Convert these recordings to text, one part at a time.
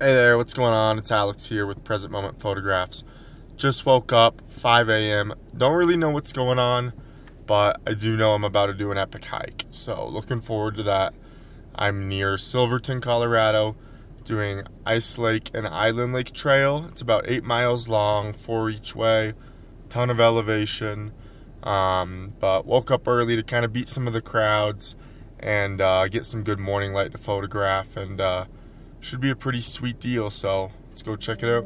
Hey there, what's going on? It's Alex here with Present Moment Photographs. Just woke up, 5 a.m. Don't really know what's going on, but I do know I'm about to do an epic hike. So looking forward to that. I'm near Silverton, Colorado, doing Ice Lake and Island Lake Trail. It's about 8 miles long, 4 each way, ton of elevation. But woke up early to kind of beat some of the crowds and get some good morning light to photograph, and should be a pretty sweet deal, so let's go check it out.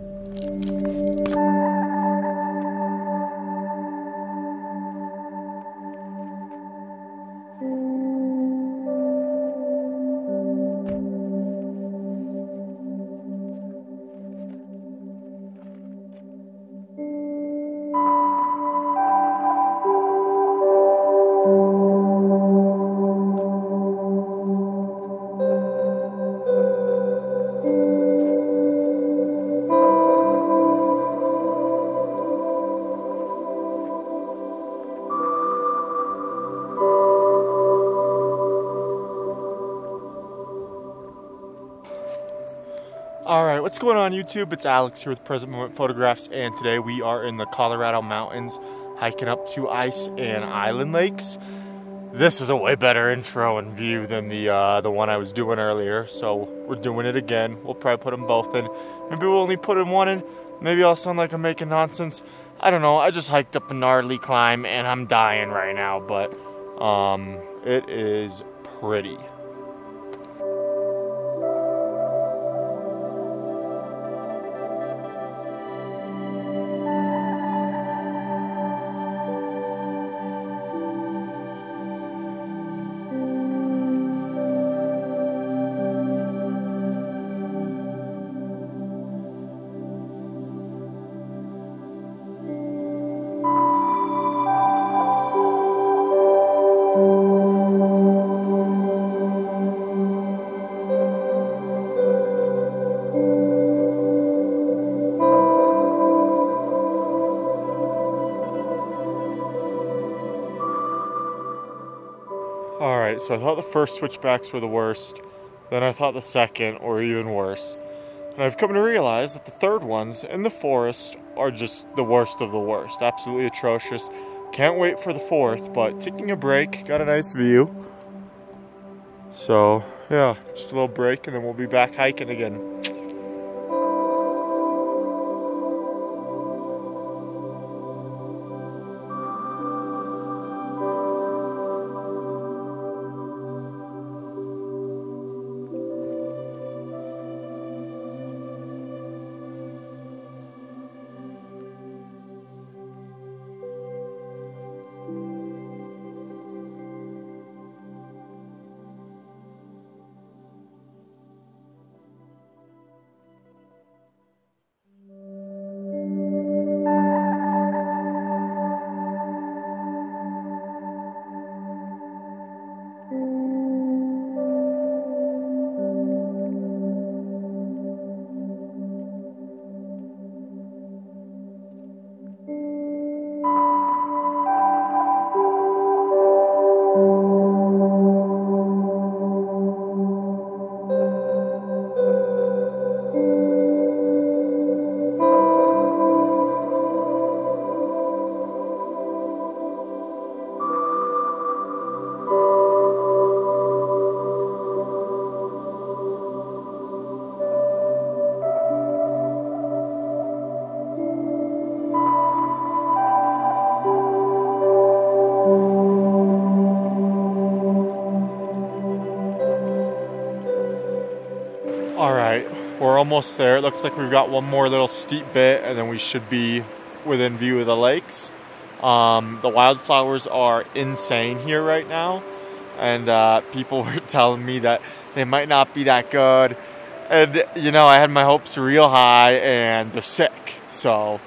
Alright, what's going on YouTube? It's Alex here with Present Moment Photographs, and today we are in the Colorado mountains hiking up to Ice and Island Lakes. This is a way better intro and view than the one I was doing earlier, so we're doing it again. We'll probably put them both in. Maybe we'll only put in one in. Maybe I'll sound like I'm making nonsense. I don't know. I just hiked up a gnarly climb and I'm dying right now, but it is pretty. Alright, so I thought the first switchbacks were the worst, then I thought the second were even worse. And I've come to realize that the third ones in the forest are just the worst of the worst. Absolutely atrocious. Can't wait for the fourth, but taking a break, got a nice view. So, yeah, just a little break and then we'll be back hiking again. Alright, we're almost there. It looks like we've got one more little steep bit and then we should be within view of the lakes. The wildflowers are insane here right now, and people were telling me that they might not be that good. And you know, I had my hopes real high and they're sick. So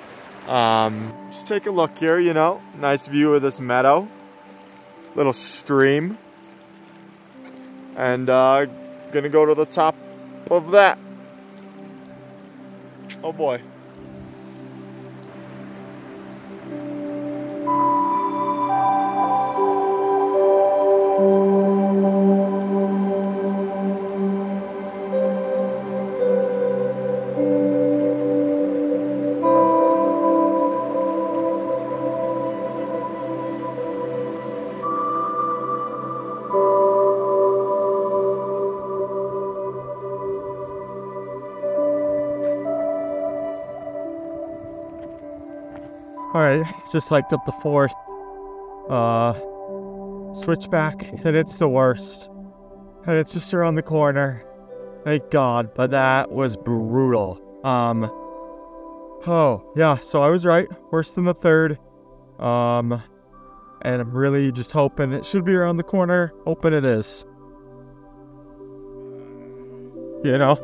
just take a look here, you know, nice view of this meadow, little stream, and gonna go to the top of that. Oh boy. Alright, just hiked up the 4th switchback, and it's the worst. And it's just around the corner. Thank God, but that was brutal. Oh, yeah, so I was right. Worse than the 3rd. And I'm really just hoping it should be around the corner. Hoping it is. You know?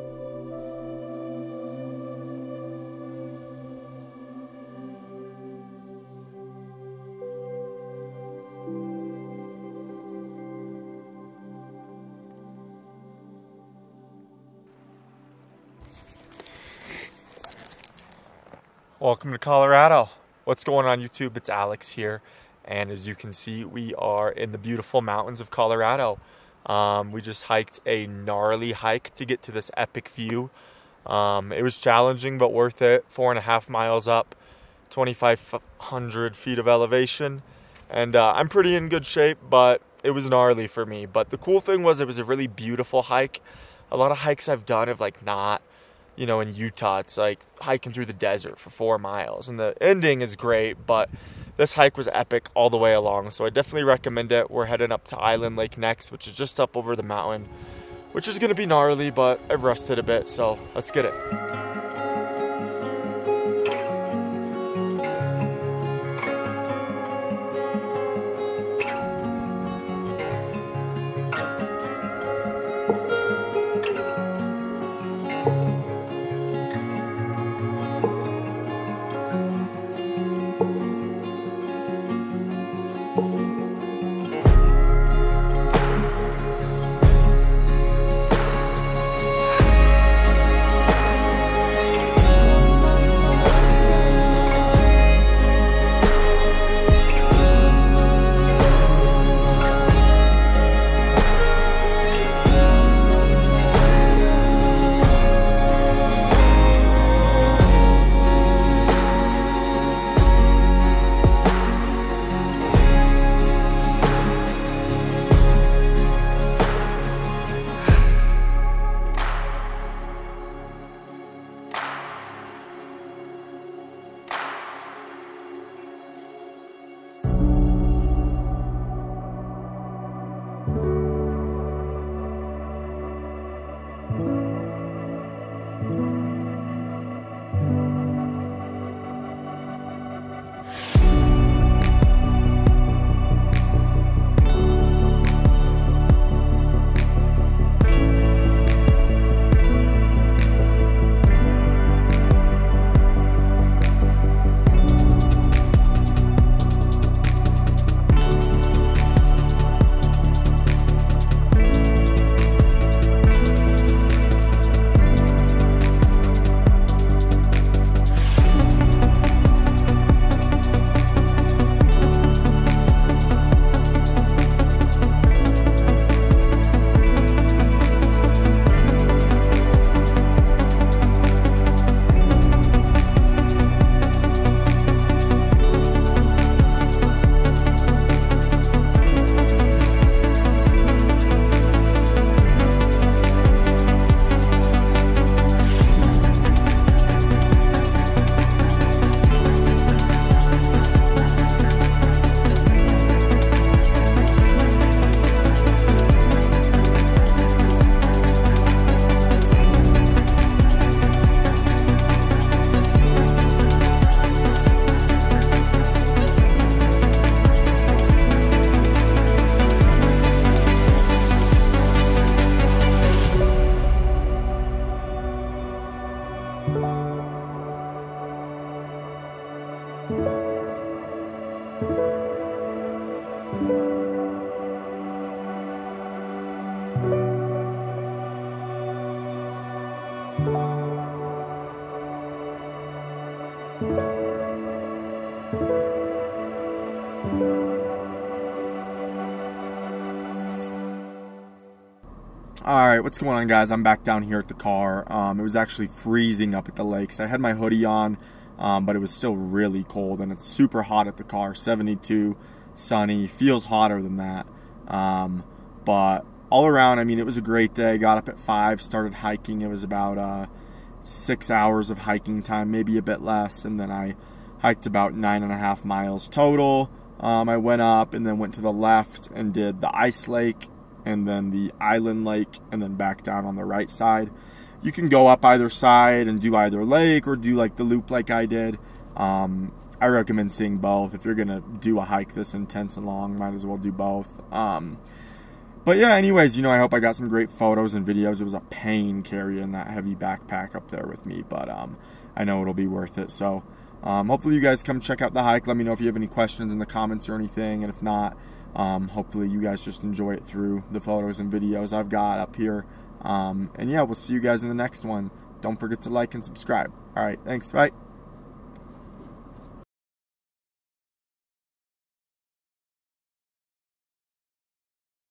Welcome to Colorado. What's going on, YouTube? It's Alex here, and as you can see, we are in the beautiful mountains of Colorado. We just hiked a gnarly hike to get to this epic view. It was challenging but worth it. 4.5 miles up, 2,500 feet of elevation, and I'm pretty in good shape, but it was gnarly for me. But the cool thing was it was a really beautiful hike. A lot of hikes I've done have not, you know, in Utah, it's like hiking through the desert for 4 miles, and the ending is great, but this hike was epic all the way along, so I definitely recommend it. We're heading up to Island Lake next, which is just up over the mountain, which is going to be gnarly, but I've rested a bit, so let's get it. Alright, what's going on, guys? I'm back down here at the car. It was actually freezing up at the lakes. I had my hoodie on, but it was still really cold, and it's super hot at the car. 72, sunny, feels hotter than that. But all around, I mean, it was a great day. Got up at 5, started hiking. It was about 6 hours of hiking time, maybe a bit less, and then I hiked about 9.5 miles total. I went up and then went to the left and did the ice lake and then the island lake and then back down on the right side. You can go up either side and do either lake or do like the loop like I did. I recommend seeing both. If you're gonna do a hike this intense and long, might as well do both. But yeah, anyways, I hope I got some great photos and videos. It was a pain carrying that heavy backpack up there with me, but I know it'll be worth it. So hopefully you guys come check out the hike. Let me know if you have any questions in the comments or anything, and if not, hopefully you guys just enjoy it through the photos and videos I've got up here. And yeah, we'll see you guys in the next one. Don't forget to like and subscribe. All right, thanks, bye.